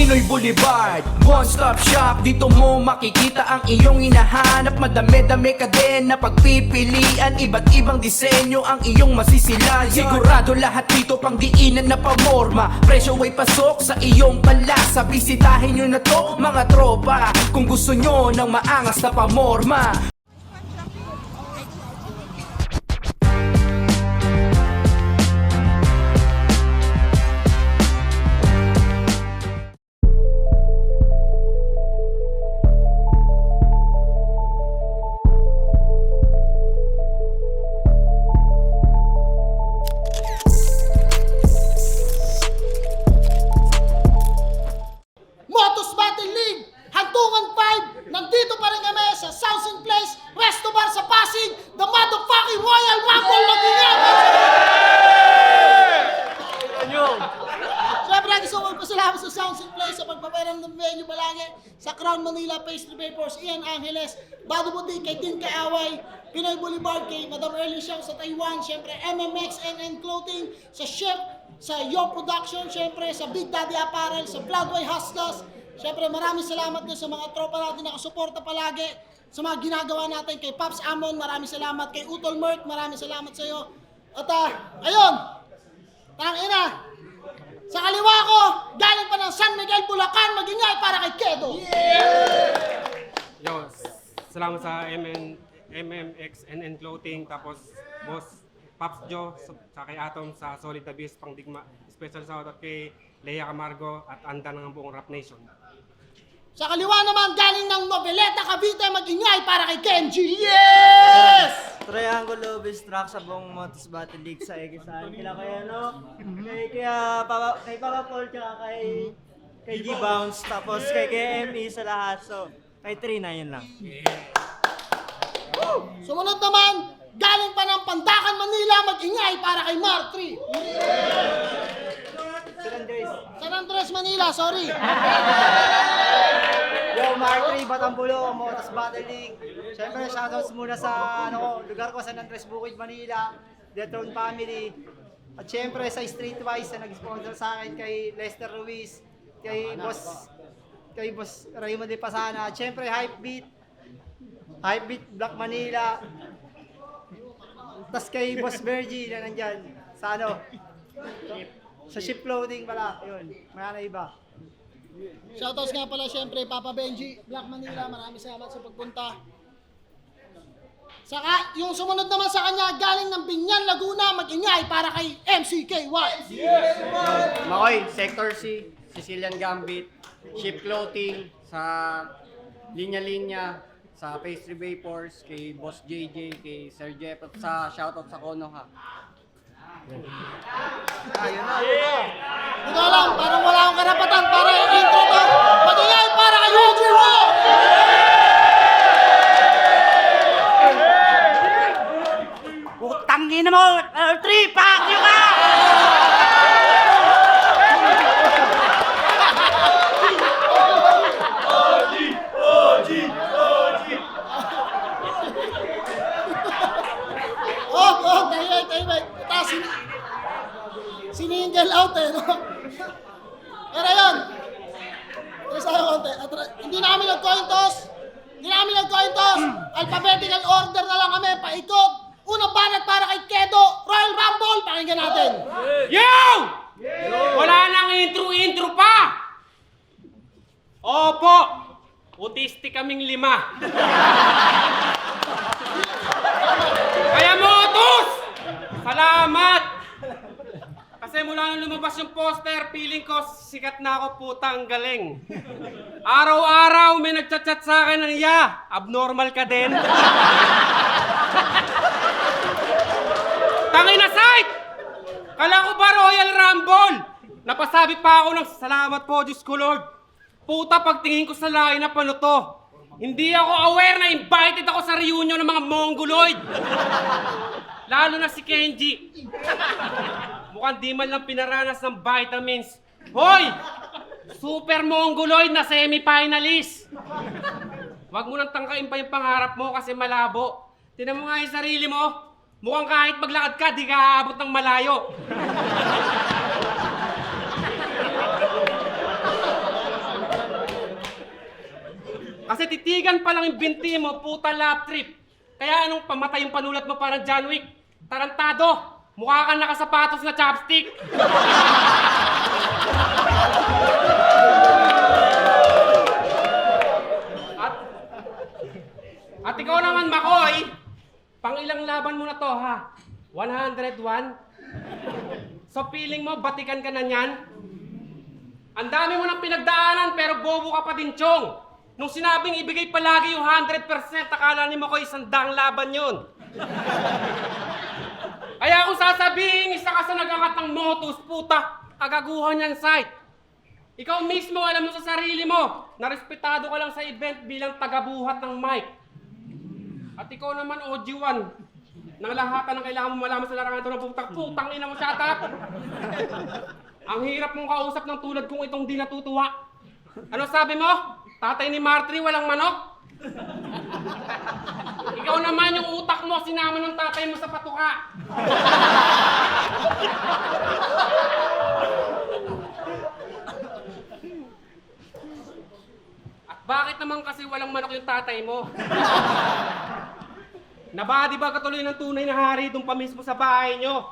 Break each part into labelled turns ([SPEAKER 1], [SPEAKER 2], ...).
[SPEAKER 1] Pinoy Boulevard, one-stop shop. Dito mo makikita ang iyong hinahanap. Madami-dami ka din na pagpipilian. Iba't ibang disenyo ang iyong masisilayan. Sigurado lahat dito pang diinan na pamorma. Presyo ay pasok sa iyong panlasa. Bisitahin nyo na to mga tropa, kung gusto nyo ng maangas na pamorma.
[SPEAKER 2] Motos Battle League, Hantungan 5, nandito pa rin kami sa Southern Place, Resto Bar sa Pasig, the motherfucking Royal Rumble Lagingan! Siyempre, gusto ko magpasalamat sa Southern Place sa pagpapayaran ng venue palagi, sa Crown Manila, Pastry Papers, Ian Angeles, Bado Buti, kay Din Kaaway, Pinoy Boulevard, kay Madam Erlyn Xiao sa Taiwan, siyempre MMX NN Clothing, sa Chef, sa Yo Production, siyempre sa Big Daddy Apparel, sa Bloodway Hustlers. Siyempre maraming salamat din sa mga tropa natin na nakasuporta palagi sa mga ginagawa natin. Kay Pops Amon, maraming salamat. Kay Utol Mert, maraming salamat sa iyo. At ayun, tangina, sa kaliwa ko, galing pa ng San Miguel, Bulacan, magingay para kay Kedo.
[SPEAKER 3] Yo, salamat sa MMX NN Clothing, tapos Boss Pops Joe, sa kay Atom sa Solid Abyss, Pangdigma. Special shoutout kay Lea Camargo at Anda ng buong Rap Nation.
[SPEAKER 2] Sa kaliwa naman, galing ng Noveleta, Cavite, magingay para kay Kenji.
[SPEAKER 4] Yes! Triangle Lobis Track sa buong Motos Battle League sa Egisan. Kila kaya no? Kay Papa Paul tsaka kay G-Bounce, tapos kay KME sa lahat. So, kay Trina yun lang.
[SPEAKER 2] Sumunod naman, galing pa ng Pandakan, Manila, mag-ingay para kay Mark 3. San Andres, Manila, sorry.
[SPEAKER 4] Yo, Mark 3, Batambulo, Motos Battle League. Siyempre, shoutouts muna sa lugar ko, San Andres, Bukid, Manila, Detron Family. At siyempre sa Streetwise na nag-sponsor sa akin kay Lester Ruiz, kay Boss Raymond De Pasana. At siyempre, Hypebeat, Black Manila. Tas kay Boss Bergie na nandyan sa sa Ship Clothing pala, yun, mga na iba.
[SPEAKER 2] Shoutouts nga pala siyempre, Papa Benji, Black Manila, maraming salamat sa pagpunta. Saka, yung sumunod naman sa kanya, galing ng Binyan, Laguna, mag-ingay para kay MCKY.
[SPEAKER 5] Makoy, Sector C, Sicilian Gambit, Ship Clothing, sa Linya-Linya, sa Pastry Vapors, kay Boss JJ, kay Sir Jeff, at sa shoutout sa Konoha.
[SPEAKER 2] Hindi ko alam, parang wala akong karapatan para intro to. Mag-ingay para kay UG Raw!
[SPEAKER 5] Tangin mo! 3 pack nyo ka!
[SPEAKER 2] Tayo. Sininggle out eh, no? Pero yun, hindi na kami nag-coin toss. Alphabetical order na lang kami, paikot. Unang banat para kay Kedo, Royal Rumble, pakinggan natin.
[SPEAKER 3] Yo! Wala nang intro pa! Opo! Autistic kaming 5. Kaya Motos! Salamat! Kasi mula nung lumabas yung poster, feeling ko sikat na ako, putang galing. Araw-araw may nagchat-chat sa akin ng abnormal ka din. Tangin na sight! Kala ko ba Royal Rumble? Napasabi pa ako ng salamat po, Diyos ko Lord. Puta, pagtingin ko sa line-up ano to. Hindi ako aware na invited ako sa reunion ng mga Mongoloid. Lalo na si Kenji. Mukhang di man lang pinaranas ng vitamins. Hoy! Super Mongoloid na semi-finalist. Wag mo nang tangkain pa yung pangarap mo kasi malabo. Tingnan mo nga yung sarili mo. Mukhang kahit maglakad ka, di ka aabot ng malayo. Vegan pa lang yung binti mo, puta lap trip. Kaya anong pamatay yung panulat mo parang John Wick? Tarantado! Mukha kang nakasapatos na chopstick. At ikaw naman, Makoy, pang ilang laban mo na to, ha? 101? So feeling mo, batikan ka na niyan? Ang dami mo nang pinagdaanan, pero bobo ka pa din, Chong. Nung sinabing ibigay palagi yung 100%, akala ni Makoy 100 laban yun. Kaya kung sasabihin, isa ka sa nag-angat ng motos, puta, kagaguhan yan, sight. Ikaw mismo, alam mo sa sarili mo, na respetado ka lang sa event bilang tagabuhat ng mic. At ikaw naman, OG1, nang lahatan ng kailangan mo malaman sa larangan ito ng putang ina mo, shut up! Ang hirap mong kausap ng tulad kong itong di natutuwa. Ano sabi mo? Tatay ni Martry walang manok? Ikaw naman yung utak mo, sinama ng tatay mo sa patuka. At bakit naman kasi walang manok yung tatay mo? Nabadi ba katuloy ng tunay na hari doon pa mismo sa bahay nyo?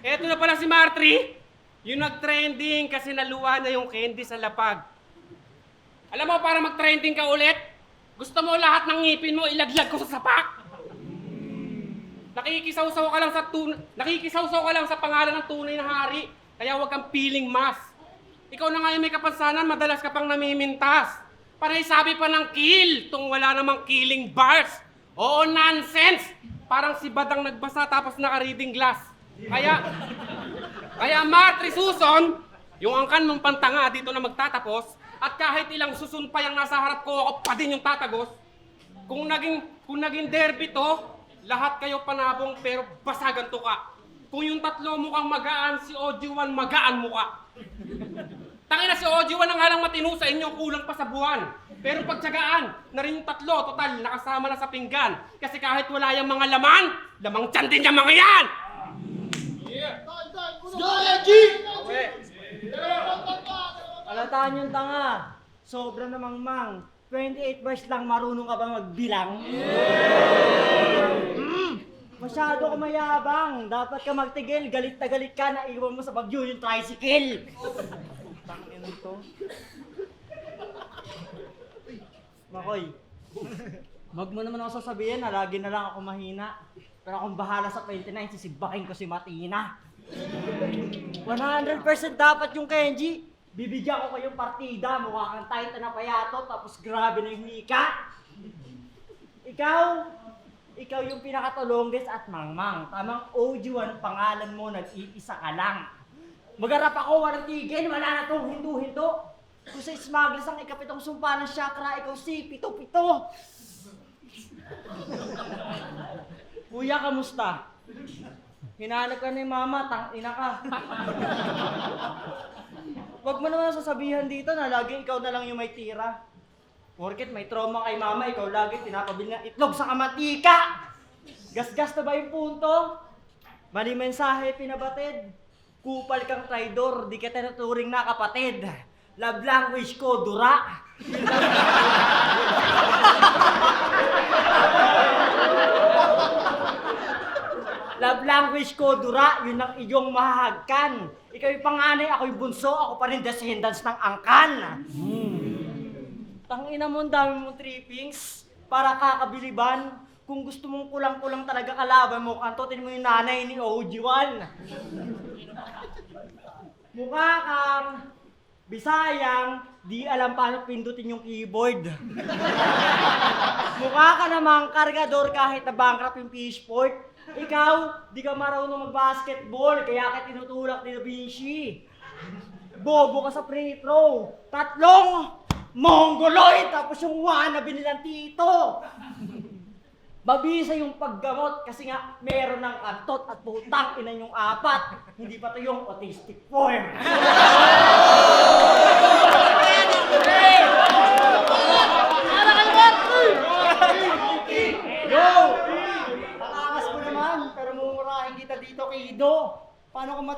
[SPEAKER 3] Eto na pala si Martry, yung nag-trending kasi naluwa na yung candy sa lapag. Alam mo, para mag-trending ka ulit, gusto mo lahat ng ngipin mo ilaglag ko sa sapak? Nakikisawsaw ka lang sa pangalan ng tunay na hari, kaya huwag kang piling mas. Ikaw na nga yung may kapansanan, madalas ka pang namimintas. Panay sabi pa ng kill, tung wala namang killing bars. Oo, nonsense! Parang si Badang nagbasa tapos naka-reading glass. Kaya Martry Suson, yung angkan mong pantanga dito na magtatapos, at kahit ilang susun pa yung nasa harap ko, ako pa din yung tatagos. Kung naging derby to, lahat kayo panabong pero basagan to ka. Kung yung tatlo mukhang magaan, si OG1 magaan mo ka. Tangina si OG1 ang halang matino sa inyo, kulang pa sa buwan. Pero pagtsagaan na rin yung tatlo, total, nakasama na sa pinggan. Kasi kahit wala yung mga laman, lamang tiyan din yung mga yan!
[SPEAKER 2] Go, LG!
[SPEAKER 4] Alataan yung tanga. Sobra namang mang. 28 bars lang, marunong ka ba magbilang? Masyado ka mayabang. Dapat ka magtigil. Galit na galit ka na iwan mo sa Bagyo yung tricycle. Tangin to. Makoy, wag mo naman ako sasabihin na lagi na lang ako mahina. Pero akong bahala sa 29, sisibakin ko si Matina. 100% dapat yung Kenji. Bibigyan ko kayong partida, mukha kang Titan na payato, tapos grabe na yung hika. Ikaw yung pinakatulongges at mangmang. Tamang OG1 pangalan mo, nag-iisa ka lang. Magarap ako, walang tigil, wala na itong hinto-hinto. Kung sa Smuggles ang ikapitong sumpa ng chakra, ikaw si Pito-Pito. Kuya, kamusta? Hinahanap ka ni Mama, tangina ka. Huwag mo naman sasabihan dito na lagi ikaw na lang yung may tira. Porket may trauma kay Mama, ikaw lagi pinapabili ng itlog sa kamatika! Gasgas na ba yung punto? Mali mensahe pinabatid. Kupal kang traidor, di ka tinuturing na kapatid. Love language ko, dura. Love language ko, dura, yun ang iyong mahahagkan. Ikaw yung panganay, ako yung bunso, ako pa rin descendants ng angkan. Tangina mo, ang dami mong trippings. Para kakabiliban. Kung gusto mong kulang-kulang talaga kalaban mo, kantotin mo yung nanay ni OG1. Mukha kang Bisayang, di alam paano pindutin yung keyboard. Mukha ka namang kargador kahit na bankrupt yung Fishport. Ikaw, di ka marunong mag-basketball, kaya ka tinutulak ni Da Vinci. Bobo ka sa free throw. 3 mongoloid, tapos yung wannabe nilang tito. Mabisa yung paggamot kasi nga meron ng kantot at putang ina yung 4. Hindi pa to yung autistic form. Yo! Tatakas ko naman, pero mumurahin kita dito kay Ido. paano kung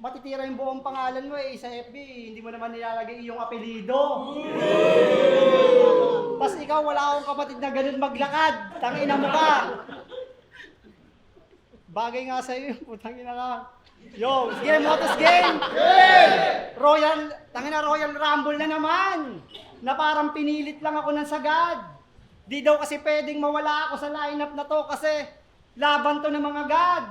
[SPEAKER 4] matitira yung buong pangalan mo sa FB, hindi mo naman nilalagay iyong apelido. Tapos ikaw, wala akong kapatid na ganun maglakad. Tangina mo ka. Bagay nga sa'yo yung putang ina ka. Yo, sige, Motos Game! Royal Rumble na naman! Na parang pinilit lang ako ng sagad. Di daw kasi pwedeng mawala ako sa lineup na to kasi laban to ng mga god.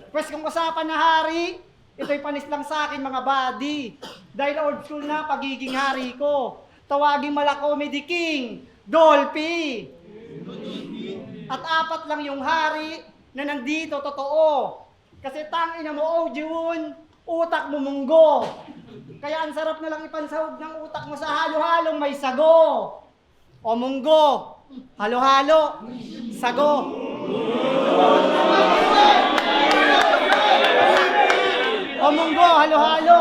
[SPEAKER 4] Pwes kung usapan na hari, ito'y panis lang sa akin mga buddy. Dahil old school na pagiging hari ko. Tawagin mala Comedy King, Dolphy. At 4 lang yung hari na nandito, totoo. Kasi tangina mo, Ojun, utak mo munggo. Kaya ang sarap na lang ipansahog ng utak mo sa halo-halong may sago. O munggo, halo-halo, sago. O munggo, halo-halo,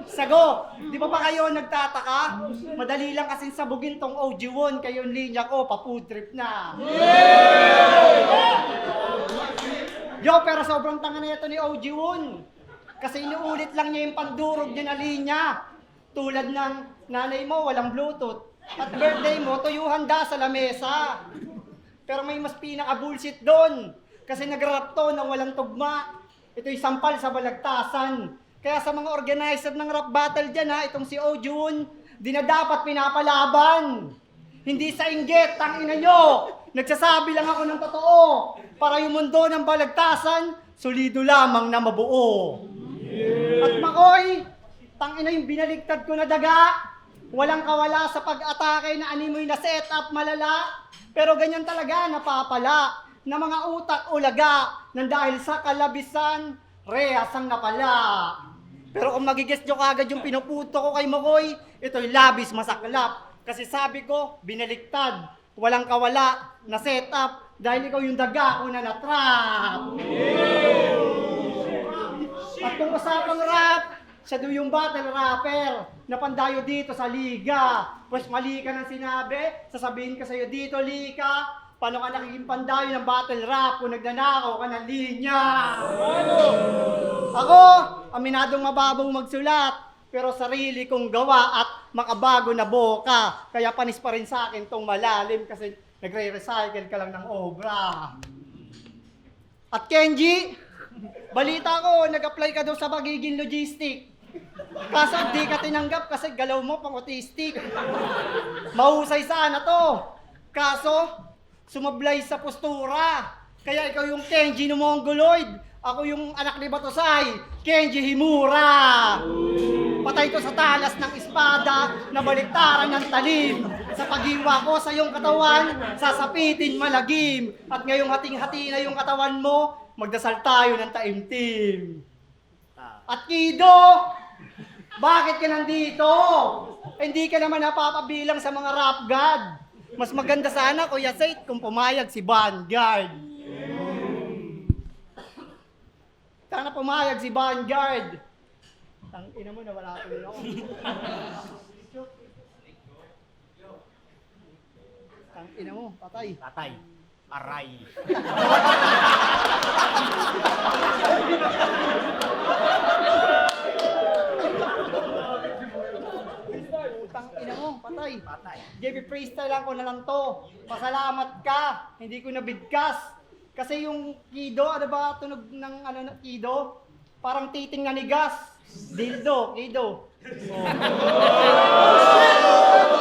[SPEAKER 4] sago. Di ba kayo nagtataka? Madali lang kasing sabugin tong OG1, kayo yung linya ko, pa-food trip na. Yo, pero sobrang tanga na ito ni OG1. Kasi inuulit lang niya yung pandurog niya na linya. Tulad ng nanay mo, walang Bluetooth. At birthday mo, tuyuhan da sa lamesa. Pero may mas pinaka-bullshit doon. Kasi nag-rap to na walang tugma. Ito'y sampal sa balagtasan. Kaya sa mga organizer ng rap battle dyan itong si Ojun, di na dapat pinapalaban. Hindi sa inggit, tangina nyo. Nagsasabi lang ako ng totoo. Para yung mundo ng balagtasan, solido lamang na mabuo. At Makoy, tangina yung binaligtad ko na daga. Walang kawala sa pag-atake na animoy na setup malala. Pero ganyan talaga napapala na mga utak ulaga nang dahil sa kalabisan, rehas ang napala. Pero kung magigess nyo kagad yung pinuputo ko kay Makoy, ito'y labis masaklap. Kasi sabi ko, binaliktad, walang kawala na setup dahil ikaw yung daga ko na natrap. At kung usapang rap, siya doon yung battle rapper na pandayo dito sa liga. Pues mali ka ng sinabi, sasabihin ka sa'yo dito, Lika, paano ka nagiging pandayo ng battle rap kung nagnanakaw ka ng linya? Ako, aminadong mababaw magsulat, pero sarili kong gawa at makabago na boka. Kaya panis pa rin sa akin tong malalim kasi nagre-recycle ka lang ng obra. At Kenji, balita ko, nag-apply ka daw sa magiging logistic. Kaso di ka tinanggap kasi galaw mo pang autistic. Mahusay sana to. Kaso, sumablay sa postura. Kaya ikaw yung Kenji ng Mongoloid. Ako yung anak ni Batosay, Kenji Himura. Patay ko sa talas ng espada na baliktaran ng talim. Sa paghiwa ko sa iyong katawan, sasapitin malagim. At ngayong hating-hati na yung katawan mo, magdasal tayo ng taimtim. At Kido, bakit ka nandito? Hindi ka naman napapabilang sa mga rap god. Mas maganda sana, Kuya Said, kung pumayag si Vanguard. Sana pumayag si Vanguard. Tangina mo, nawala ko rin ako. Tangina mo, patay.
[SPEAKER 5] Tatay, aray.
[SPEAKER 4] Tangina mo, patay. JB freestyle lang ko na lang to. Pasalamat ka, hindi ko nabigkas. Kasi yung Kido, ano ba tunog ng Kido? Parang titing na ni gas. Dildo, Kido. Oh.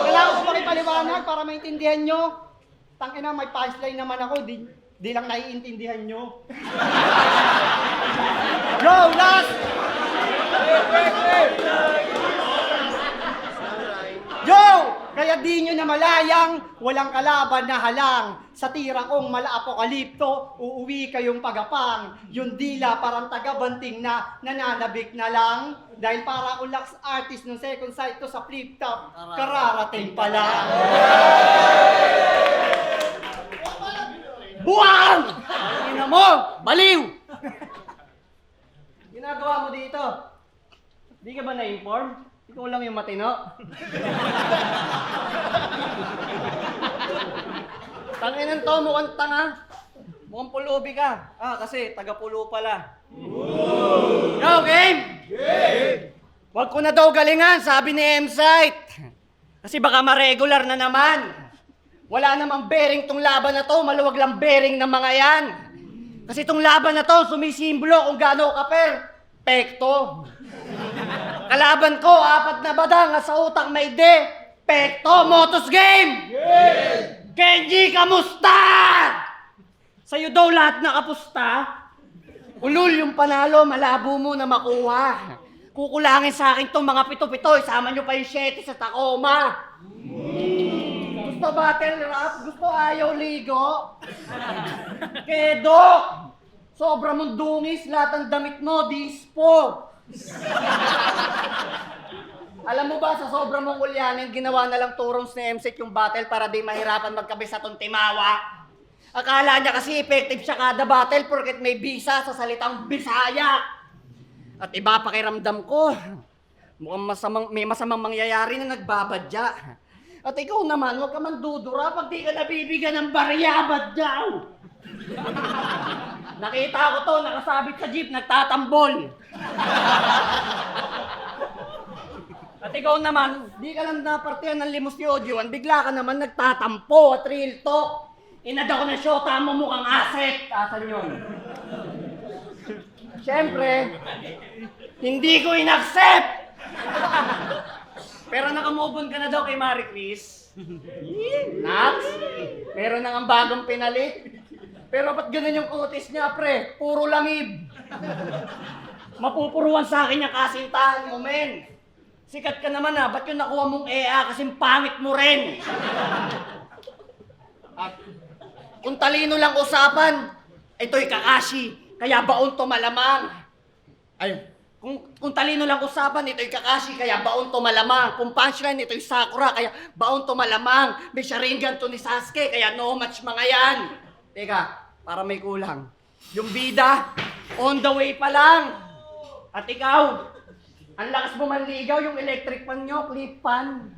[SPEAKER 4] Kailangan ko makipaliwanag para maintindihan nyo. Tangina, may punchline naman ako, di lang naiintindihan nyo. Yo, last! Yo! Kaya di nyo na malayang, walang kalaban na halang. Sa tira kong mala-apokalipto, uuwi kayong pagapang. Yung dila parang taga-banting na nananabik na lang. Dahil para akong lax artist nung second sight to sa flip top, kararating pa lang. Buwang! Ina mo! Baliw! Ginagawa mo dito? Di ka ba na-inform? Ikaw lang yung matino. Tanginan to, mukhang tanga.
[SPEAKER 5] Mukhang pulubi ka. Kasi taga-pulo pala. Yo, game! Huwag ko na daw galingan, sabi ni M-Site. Kasi baka ma-regular na naman. Wala namang bearing tong laban na to, maluwag lang bearing ng mga yan. Kasi tong laban na to, sumisimbolo kung gaano ka perfecto. Kalaban ko, 4 na badang sa utak may pekto. Motos game! Kenji, kamusta? Sa'yo daw lahat nakapusta? Ulul yung panalo, malabo mo na makuha. Kukulangin sa akin tong mga 7-7, isama nyo pa yung 7 sa Tacoma. Gusto battle rap? Gusto ayaw ligo? Kedo! Sobra mong dungis, lahat ng damit mo, dispo. Alam mo ba, sa sobrang mong ulyanin, ginawa na lang turons ni MSEC yung battle para di mahirapan magkabi sa tong timawa. Akala niya kasi effective siya kada battle porket may bisa sa salitang Bisaya. At iba pakiramdam ko, mukhang may masamang mangyayari na nagbabadya. At ikaw naman, huwag ka man dudura pag di ka nabibigyan ng barya, badyaw. Nakita ko to, nakasabit sa jeep, nagtatambol. At ikaw naman, di ka lang napartihan ng limos ni Ojuan, bigla ka naman nagtatampo at real talk. Inada ko na syota mo mukhang asset. Asan yun? Siyempre, hindi ko in-accept! Pero nakamove on ka na daw kay Marie Chris. Nax, meron na ang bagong pinalit. Pero ba't ganun yung kutis niya, pre? Puro langib. Mapupuruan sa akin yung kasintahan mo, men. Sikat ka naman ba't yung nakuha mong EA kasing pangit mo rin? At kung talino lang usapan, ito'y Kakashi, kaya baon to malamang. Ay, kung talino lang usapan, ito'y Kakashi, kaya baon to malamang. Kung punchline, ito'y Sakura, kaya baon to malamang. May Sharingan to ni Sasuke, kaya no match mga yan. Teka, para may kulang. Yung bida, on the way pa lang. At ikaw, ang lakas mo manligaw, yung electric pan nyo, clip pan.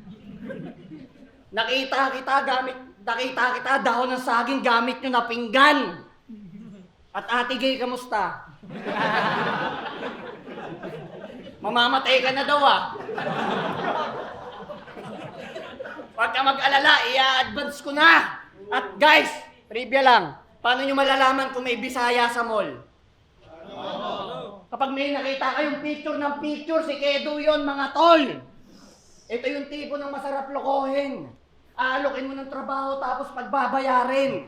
[SPEAKER 5] Nakita kita dahon ng saging gamit nyo na pinggan. At Ate Gay, kamusta? Mamamatay ka na daw Huwag ka mag-alala, i-advance ko na. At guys, trivia lang, paano nyo malalaman kung may Bisaya sa mall? Kapag may nakita kayong picture, si Kedo yon mga tol. Ito yung tipo ng masarap lokohin. Aalokin mo ng trabaho tapos pagbabayarin.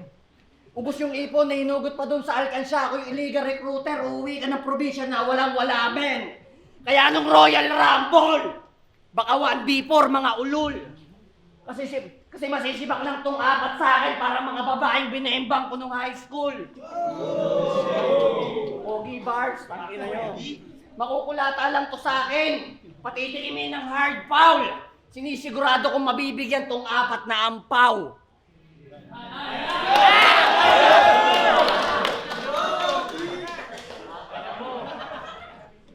[SPEAKER 5] Ubus yung ipon na hinugot pa doon sa alkansya. Ako yung illegal recruiter, uuwi ka ng probinsya na walang-wala, men. Kaya nung Royal Rumble, baka 1v4 mga ulul. Kasi masisibak lang tong 4 sa akin para mga babaeng binembang ko nung high school. Pogi bars, tangina nyo. Makukulata lang to sa akin. Patitikimin ng hard foul. Sinisigurado kong mabibigyan tong 4 na ampaw.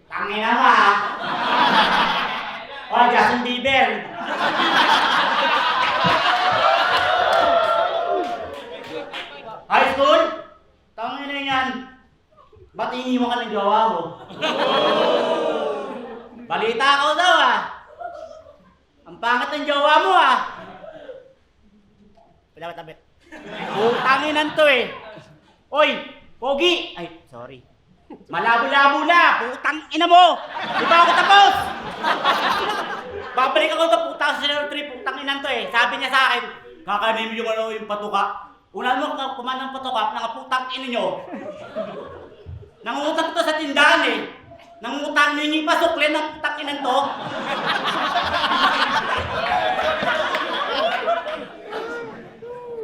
[SPEAKER 5] Tangina ka. Justin Bieber. High school? Tangina yan. Ba't iniwan ka ng jowa mo? Balita ko daw Ang pangit ng jowa mo Wala ka tabit. Tanginan to Oy, Pogi! Ay, sorry. Malabo-labo na! Putang ina mo! Di ba ako tapos? Babalik ako sa putang Senior 3, putang inan to Sabi niya sa akin, kakanin mo yung patuka. Una mo kumain ng patuka, putang ina nyo. Nangungutang to sa tindahan Nangungutang nyo yung pasukli ng putang inan to.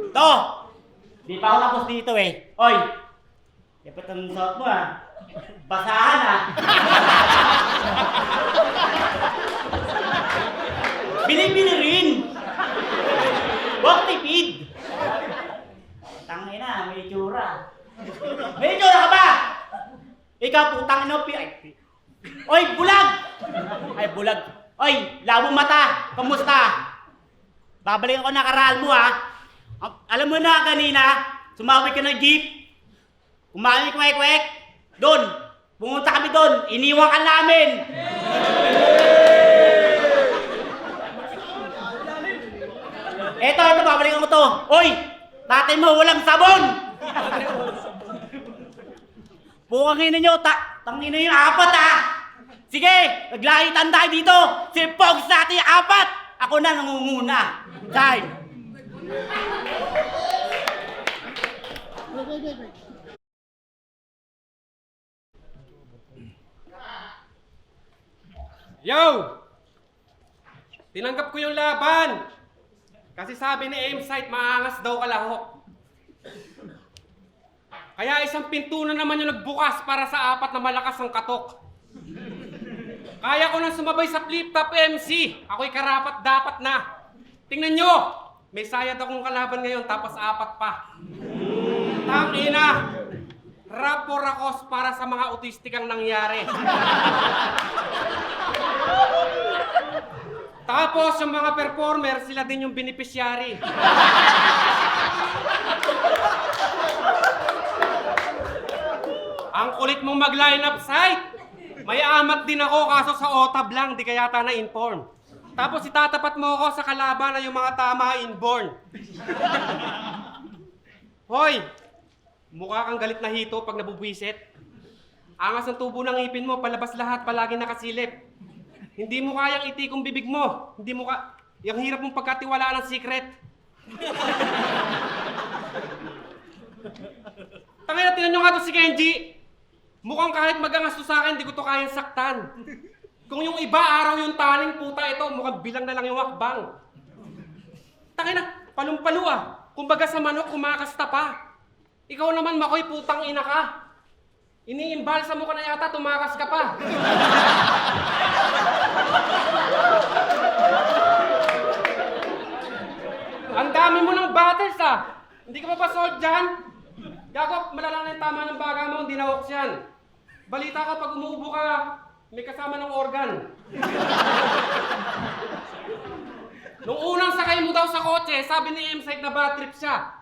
[SPEAKER 5] To! Di pa ako tapos dito Oy! Dapat ang suot mo Basahan Bili-bili rin! Huwag tipid! Tangina, may itsura. May itsura ka ba? Ikaw putang ino Oy, bulag! Ay, bulag. Oy, labong mata! Kamusta? Babalik ako na karal mo Alam mo na kanina, sumaway ka ng jeep.
[SPEAKER 6] Kumain kwek-kwek. Doon. Pumunta kami doon. Iniwan ka namin. Eto, babalikan ko to. Oy! Tatay mo, walang sabon! Bukangin ninyo, tangin na yung apat ah! Sige, naglahitan tayo dito! Si Pogs natin yung apat! Ako na nangunguna. Time!
[SPEAKER 2] Wait.
[SPEAKER 3] Yo! Tinanggap ko yung laban! Kasi sabi ni Aimsight, maangas daw kalahok. Kaya isang pinto na naman yung nagbukas para sa apat na malakas ang katok. Kaya ko nang sumabay sa flip-top MC. Ako'y karapat dapat na. Tingnan nyo! May sayad akong kalaban ngayon tapos apat pa. Tangina! Raporakos para sa mga autistic ang nangyari. Tapos yung mga performer, sila din yung beneficiary. Ang kulit mong mag-line up site. May amat din ako kaso sa OTAB lang, di kaya yata na-inform. Tapos itatapat mo ako sa kalaban na yung mga tama inborn. Hoy! Mukha kang galit na hito pag nabubwisit. Angas ng tubo ng ngipin mo, palabas lahat, palagi nakasilip. Hindi mo kayang itikong bibig mo. Hindi mo yung hirap mong pagkatiwalaan ng secret. Tangina, tingnan nyo nga to si Kenji. Mukhang kahit magangasto sa akin, di ko to kayang saktan. Kung yung iba araw yung taning puta ito, mukhang bilang na lang yung wakbang. Tangina, palumpalo ah. Kumbaga sa manok, kumakasta pa. Ikaw naman, Makoy, putang ina ka. Iniimbalsa mo ka na yata, tumakas ka pa. Ang dami mo ng battles ah. Hindi ka pa pa-solve dyan? Gago, malala na yung tama ng baga mo, hindi na works yan. Balita ka, pag umuubo ka, may kasama ng organ. Nung unang sakay mo daw sa kotse, sabi ni M-Site na bad trip siya.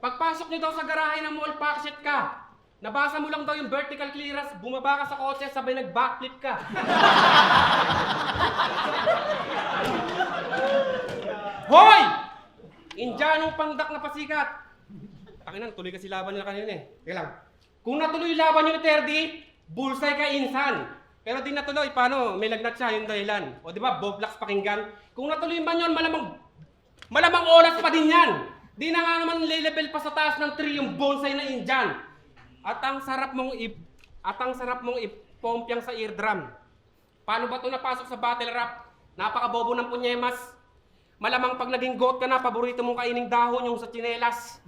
[SPEAKER 3] Pagpasok niyo daw sa garahe ng mall, packshit ka. Nabasa mo lang daw yung vertical clearance, bumaba ka sa kotse, sabay nag-backflip ka. Hoy! Indianong pangdak na pasikat. Takinan, tuloy kasi laban nila kanina eh. Teka lang. Kung natuloy yung laban nyo ni Terdy, bullseye ka insan. Pero di natuloy, paano? May lagnat siya, yung dahilan. O di ba, Boblax pakinggan. Kung natuloy man yun, malamang oras pa din yan. Di na nga naman level pa sa taas ng tree yung bonsai na Indian. At ang sarap mong ipompiang sa eardrum. Paano ba ito napasok sa battle rap? Napakabobo ng punyemas. Malamang pag naging goat ka na, paborito mong kaining dahon yung sa tsinelas.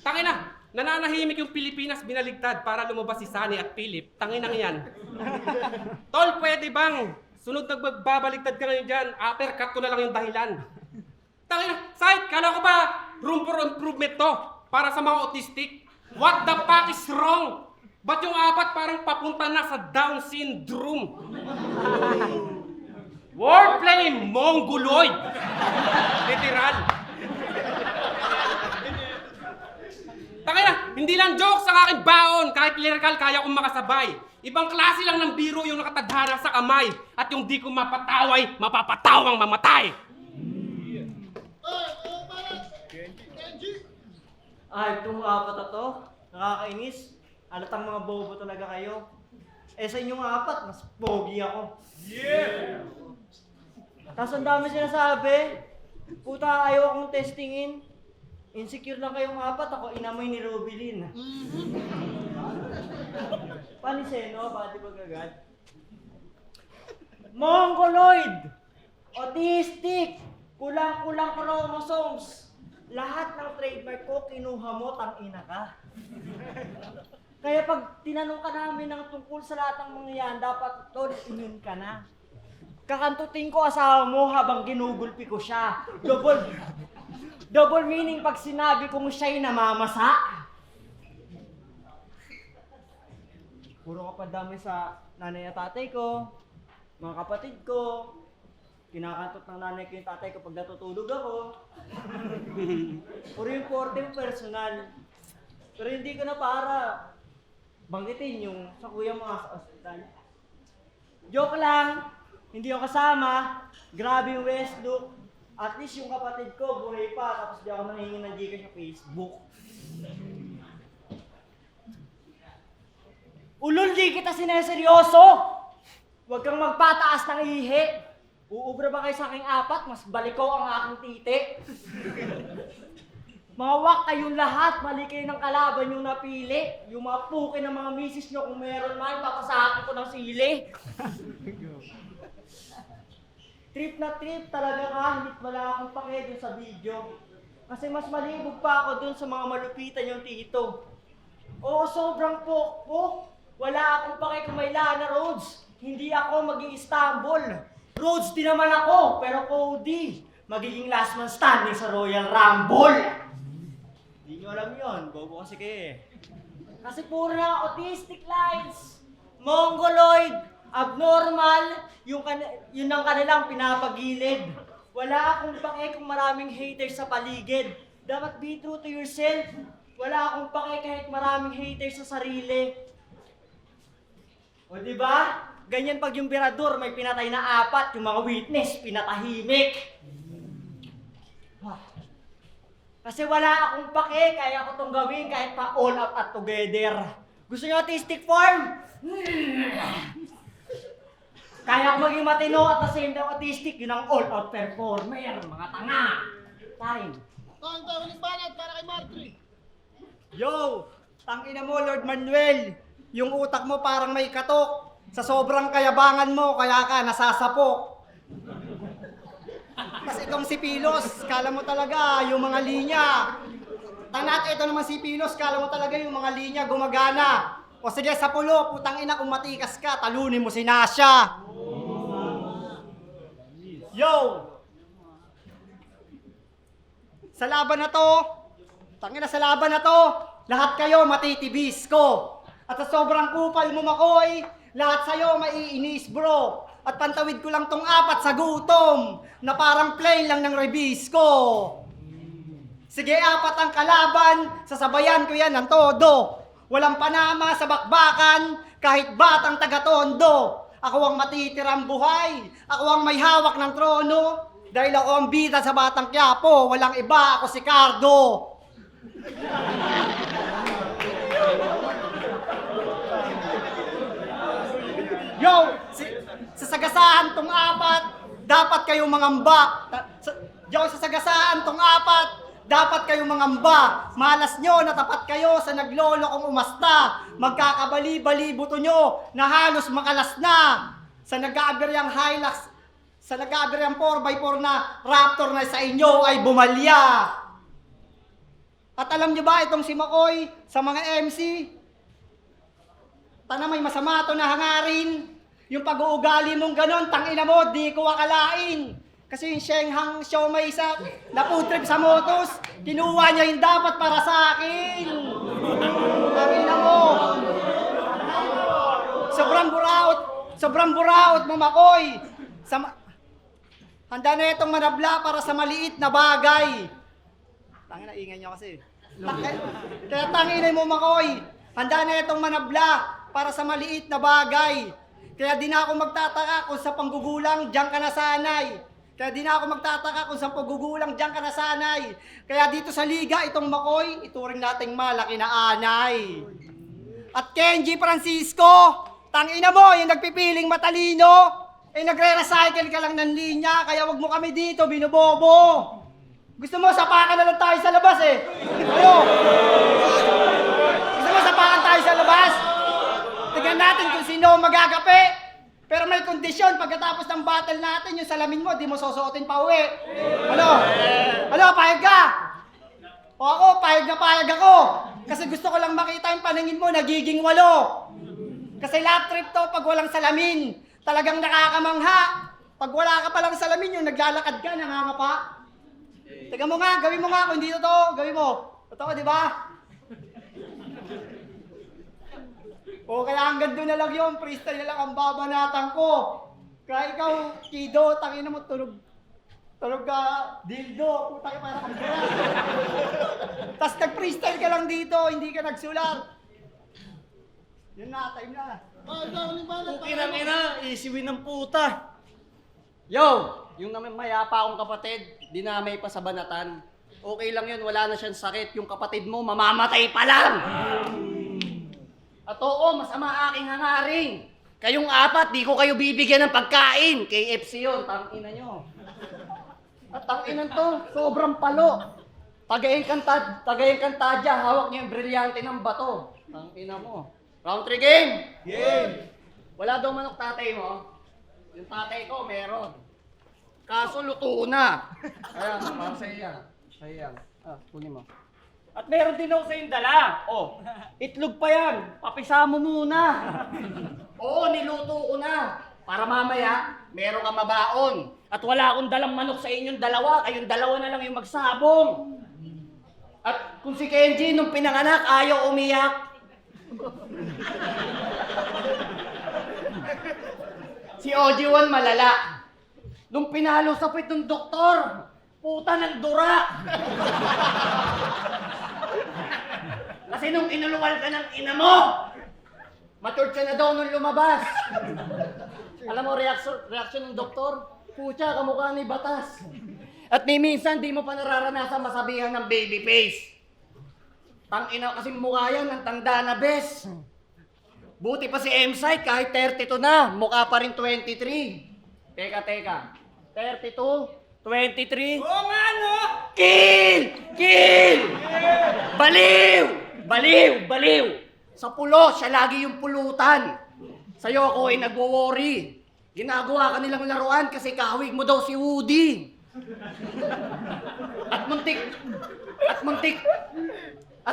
[SPEAKER 3] Tangina, nananahimik yung Pilipinas binaligtad para lumabas si Sunny at Philip. Tanginang yan. Tol, pwede bang? Sunod nagbabaligtad ka ngayon dyan, uppercut ko na lang yung dahilan. Tangina, Sight, kala ko ba room for improvement to para sa mga autistic? What the fuck is wrong? Ba't yung apat parang papunta na sa Down syndrome? Wordplay, mongoloid! Literal. Tangina, hindi lang joke sa aking baon. Kahit lyrical, kaya kong makasabay. Ibang klase lang ng biro yung nakatadhana sa kamay. At yung di ko mapataway, mapapatawang mamatay.
[SPEAKER 2] Kenji!
[SPEAKER 4] Ay, itong apat na to, nakakainis. Alatang mga bobo talaga kayo. Sa inyong apat, mas pogi ako. Yeah! Tapos ang dami sinasabi. Puta, ayaw akong testingin. Insecure lang kayong apat, ako inamoy ni Rubilin. Paniseno, pati ba agad? Mongoloid! Autistic! Kulang-kulang chromosomes! Lahat ng trademark ko, kinuha mo, tangina ka. Kaya pag tinanong ka namin ng tungkol sa lahat ng mga yan, dapat tol, immune ka na. Kakantutin ko asawa mo habang ginugulpi ko siya. Double meaning pag sinabi kong siya'y namamasa. Puro ka pa dami sa nanay at tatay ko, mga kapatid ko. Kinakantot ng nanay ko yung tatay ko pag natutulog ako. Puro yung forte personal.
[SPEAKER 6] Pero hindi ko na para banggitin yung sa kuya mo sa ospital. Joke lang, hindi ako kasama. Grabe yung West look. At least yung kapatid ko buhay pa, tapos di ako nanghingi ng Gcash sa Facebook. Ulol, di kita sineseryoso! Huwag kang magpataas ng ihi. Uubra ba kayo sa aking apat? Mas balikaw ang aking titi. Mga wak kayong lahat, mali kayo ng kalaban yung napili. Yung mga puki ng mga misis nyo, kung meron man, papasakin ko ng sili. Trip na trip talaga kahit wala akong pake dun sa video. Kasi mas malibog pa ako dun sa mga malupitan yung tito. Oo, sobrang pokpok. Wala akong pake kung may Lana Rhodes. Hindi ako mag-i-Istanbul. Rhodes din naman ako, pero Cody. Magiging last man standing sa Royal Rumble. Hindi nyo alam yun, bobo kasi kayo eh. Kasi puro na autistic lines, mongoloid, abnormal, yun ang kanilang pinapagilid. Wala akong pake kung maraming haters sa paligid. Dapat be true to yourself. Wala akong pake kahit maraming haters sa sarili. O diba? Ganyan pag yung birador may pinatay na 4, yung mga witness pinatahimik. Kasi wala akong pake, kaya ko itong gawin kahit pa all out at together. Gusto niyo artistic form? Kaya ko maging matino at the same time artistic, yun ang all out performer, mga tanga. Time.
[SPEAKER 2] Ang tawag banat para kay Marjorie.
[SPEAKER 4] Yo! Tangina mo, Lord Manuel! Yung utak mo parang may katok. Sa sobrang kayabangan mo, kaya ka nasasapok. Kasi itong si Pilos, kala mo talaga yung mga linya. Tanat, ito naman si Pilos, kala mo talaga yung mga linya gumagana. O sige, sa pulo, putang ina kung matikas ka, talunin mo si Nasha. Yo! Sa laban na to, tangina sa laban na to, lahat kayo matitibis ko. At sa sobrang kupal mo makoy, lahat sa'yo maiinis bro. At pantawid ko lang tong 4 sa gutom, na parang plain lang ng release ko. Sige, 4 ang kalaban, sasabayan ko yan ng todo. Walang panama sa bakbakan, kahit batang taga-tondo. Ako ang matitirang buhay, ako ang may hawak ng trono. Dahil ako ang bida sa Batang Quiapo, walang iba, ako si Cardo. Yo! Sa sagasaan tong 4, dapat kayong mangamba. Sa sagasaan tong 4, dapat kayong mangamba. Malas nyo, natapat kayo sa naglolo kong umasta. Magkakabali-bali buto nyo na halos makalas na. Sa nag-aaberyang Hilux, sa nag-aaberyang 4x4 na Raptor na sa inyo ay bumalya. At alam nyo ba itong si Makoy sa mga MC? Tana may masama to na hangarin. Yung pag-uugali mong ganon, tangina mo, di ko akalain. Kasi yung Shenghang Xiaomai sa naputrip sa motos, kinuha niya yung dapat para sa akin. Tangina mo. Sobrang buraot mo, Makoy. Handa na itong manabla para sa maliit na bagay. Tangina, ingay niya kasi. Kaya tangina mo, Makoy. Handa na itong manabla para sa maliit na bagay. Kaya di na ako magtataka kung sa panggugulang, diyan ka nasanay. Kaya di na ako magtataka kung sa panggugulang, diyan ka nasanay. Kaya dito sa liga, itong Makoy, ituring nating malaki na anay. At Kenji Francisco, tangina mo, yung nagpipiling matalino, nagre-recycle ka lang ng linya, kaya wag mo kami dito, binubobo. Gusto mo, sapakan na lang tayo sa labas eh. Ano? Gusto mo, sapakan tayo sa labas? Tignan natin kung sino magagape. Pero may kondisyon, pagkatapos ng battle natin, yung salamin mo, di mo susuotin pa uwi. Ano? Ano, payag ka? O ako, payag ako. Kasi gusto ko lang makita yung paningin mo, nagiging 8. Kasi lahat trip to, pag walang salamin, talagang nakakamangha. Pag wala ka palang salamin, yung naglalakad ka, nangangapa. Tignan mo nga, gawin mo nga, kung hindi totoo, gawin mo. Totoo, di ba? O kaya hanggang doon na lang yun, freestyle na lang ang babanatan ko. Kaya ikaw, Kido, tangina mo, tunog. Tulog ka, dildo, puta ka para kang gala. Tapos nag-freestyle ka lang dito, hindi ka nagsulat. Yun na, time na.
[SPEAKER 2] Ikaw, liwanag.
[SPEAKER 5] Ina, isiwin ng puta. Yo, yung mayapa akong kapatid, dinamay pa sa banatan. Okay lang yun, wala na siyang sakit. Yung kapatid mo, mamamatay pa lang. At oo, masama aking hangaring. Kayong apat, di ko kayo bibigyan ng pagkain. KFC yun, tangina nyo. At tanginan to, sobrang palo. Tagayin kantadya, hawak niya yung brilyante ng bato. Tangina mo. Round 3 game! Game! Wala daw manok tatay mo. Yung tatay ko, meron. Kaso luto na. Ayan, para sa iya. Sayang. Kunin mo.
[SPEAKER 6] At meron din ako sa yung dala. Oh, itlog pa yan. Papisa mo muna.
[SPEAKER 5] Oo, niluto ko na. Para mamaya, meron ka mabaon.
[SPEAKER 6] At wala akong dalang manok sa inyong dalawa. Kayong dalawa na lang yung magsabong.
[SPEAKER 5] At kung si Kenji nung pinanganak, ayaw umiyak. Si OG1 malala. Nung pinalo sa pit ng doktor, puta ng dura. Kasi nung inuluwal ka ng ina mo, matured ka na daw nung lumabas. Alam mo, reaction ng doktor, pucha, kamukha ni Batas. At ni minsan, di mo pa nararanasan masabihan ng baby face. Tangina kasi mukha yan ng tanda na bes. Buti pa si M-Site kahit 32 na, mukha pa rin 23. Teka. 32, 23.
[SPEAKER 3] Oo nga, no?
[SPEAKER 5] Kill! Baliw! Sa pulo, siya lagi yung pulutan. Sa'yo ako ay nagwo-worry. Ginagawa ka nilang laruan kasi kahawig mo daw si Woody. At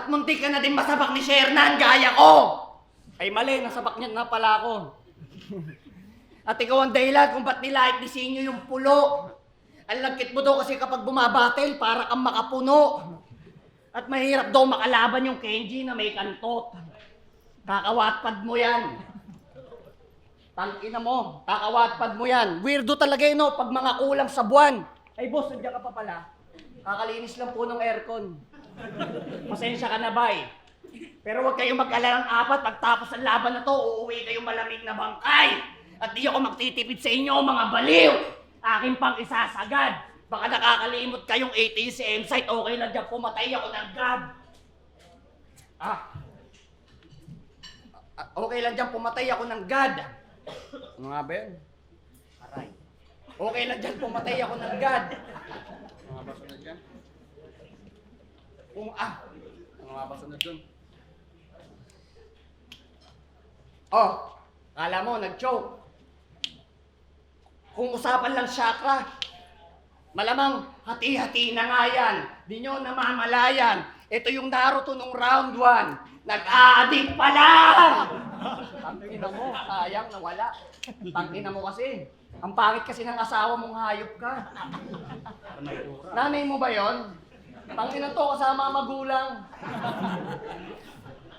[SPEAKER 5] muntik ka na din masabak ni Shernan gaya ko. Ay mali, nasabak niya na pala ako. At ikaw ang dahilan kung ba't nilait ni Sinyo yung pulo. Ang lagkit mo daw kasi kapag bumabattle, para kang makapuno. At mahirap daw makalaban yung Kenji na may kantot. Kakawatpad mo yan. Tangina mo, kakawatpad mo yan. Weirdo talaga yun, no? Pag mga kulang sa buwan. Ay boss, nandiyan ka pa pala. Kakalinis lang po ng aircon. Pasensya ka na, bay. Pero huwag kayong mag-alala ng apat. Pagtapos ng laban na to, uuwi kayong malamig na bangkay. At di ako magtitipid sa inyo, mga baliw. Akin pang isasagad. Baka nakakalimot kayong ATC M-Site. Okay lang dyan, pumatay ako ng gab. Okay lang dyan, pumatay ako ng God. Ano nga ba yun? Aray. Okay lang dyan, pumatay ako ng God. Ano nga ba sunod dyan? Ano nga ba sunod dun? Oh, kala mo, nag-choke. Kung usapan lang chakra, malamang hati-hati na nga yan. Di nyo namamalayan. Ito yung Naruto nung round 1. Nag-a-addict pa lang! Tangina mo, sayang nawala. Tangina mo kasi. Ang pangit kasi ng asawa mong hayop ka. Nanay mo ba yon? Tangina to, kasama ang magulang.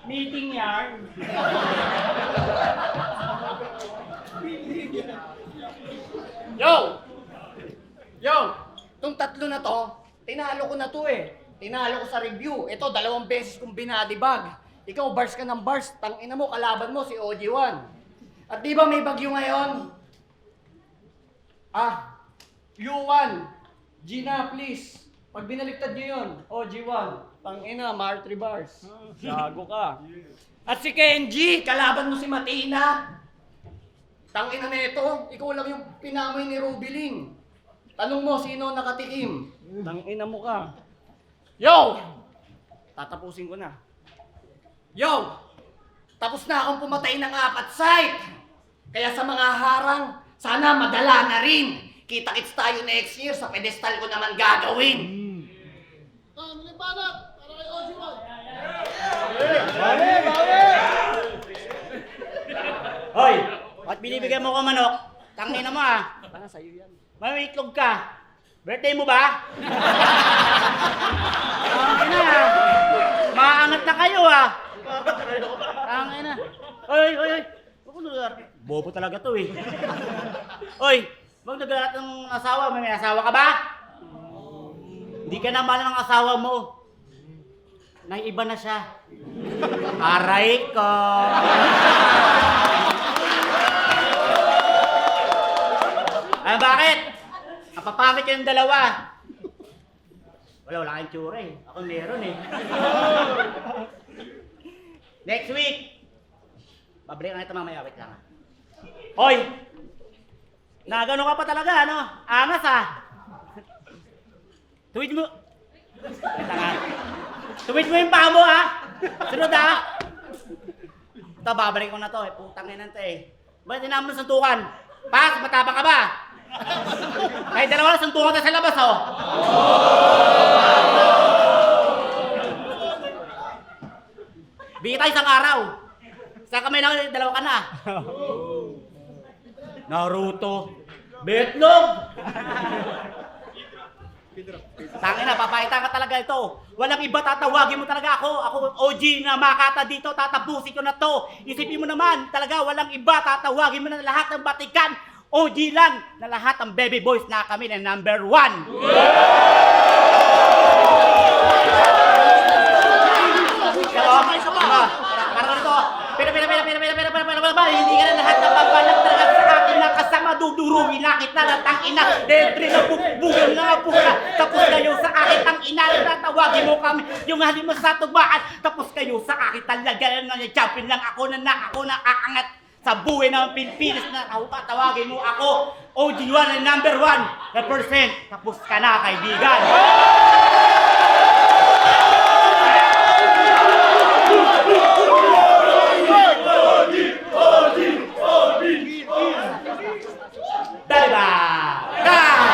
[SPEAKER 6] Meeting yarn.
[SPEAKER 5] Yo! Itong tatlo na to, tinalo ko na to eh. Tinalo ko sa review. Ito, 2 beses kong binadibag. Ikaw, bars ka ng bars. Tangina mo, kalaban mo si OG1. At di ba may bagyo ngayon? U1. Gina, please. Pag binaliktad nyo yun, OG1. Tangina, Mar 3 bars. Gago ka. At si Kenji, kalaban mo si Matina. Tangina na ito, ikaw lang yung pinamoy ni Rubiling. Tanong mo, sino nakatikim? Tangina mo ka. Yo! Tatapusin ko na. Yo! Tapos na akong pumatay ng 4 site. Kaya sa mga harang, sana madala na rin. Kita-kits tayo next year sa pedestal ko naman gagawin.
[SPEAKER 2] Liwanag, para kay OG1.
[SPEAKER 6] Hoy, ba't binibigyan mo ko manok? Tangina mo ah.
[SPEAKER 5] Para sa'yo yan.
[SPEAKER 6] May itlog ka. Birthday mo ba? Tangina ah. Maangat na kayo ah. Tangina. Hoy. Huwag lugar. Bobo talaga to eh. Hoy, wag nagalat ng asawa. May asawa ka ba?
[SPEAKER 7] Hindi ka na mahal ng asawa mo. Nang iba na siya. Aray ko. Ay, bakit? Napapangit kayong dalawa. Wala kayong tsura eh. Ako meron eh. Next week. Babalik na ito mamaya. Wait lang. Hoy! Nagano ka pa talaga, ano? Angas ah. Tuwid mo. Wait lang ah. Tuwid mo yung paa mo ah. Sunod ah. Ito, babalik ko na to eh. Putang ina to eh. Ba't tinamon ng suntukan? Pas, matapang ka ba? Kahit dalawa na suntukan tayo sa labas oh. Bigay tayo isang araw. Sa kamay lang, dalawa ka na. Naruto. Betlog! Tangina, papakita ka talaga ito. Walang iba, tatawagin mo talaga ako. Ako OG na makata dito, tatapusin ko na to. Isipin mo naman, talaga walang iba, tatawagin mo na lahat ng Batikan. OG lang na lahat ng baby boys na kami na number 1. Parang ganito. Pero, hindi ka na lahat na pagbalag talaga sa akin na kasama duduruin na kita na tangina. Dentro na bukbugan na puka. Tapos kayo sa akin tangina na tawagin mo kami. Yung halin mo sa tugmaan. Tapos kayo sa akin talaga na champion lang ako na aangat sa buhay ng Pilipinas na tawagin mo ako. OG1 na number 1 na percent. Tapos ka na kaibigan. Daliba! Kai!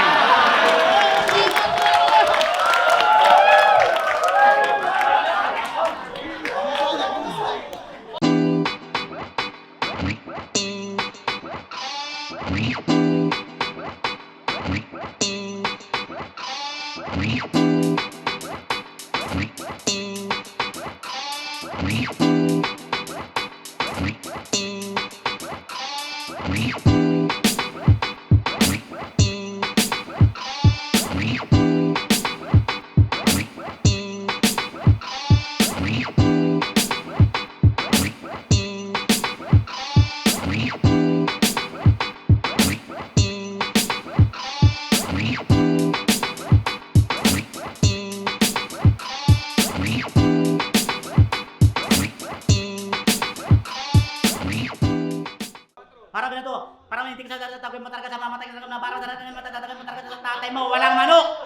[SPEAKER 7] Parang ganito, parang hindi ka sa tatagawin mo talaga sa mamatay ka na parang tatagawin mo talaga sa tatay mo, walang manok!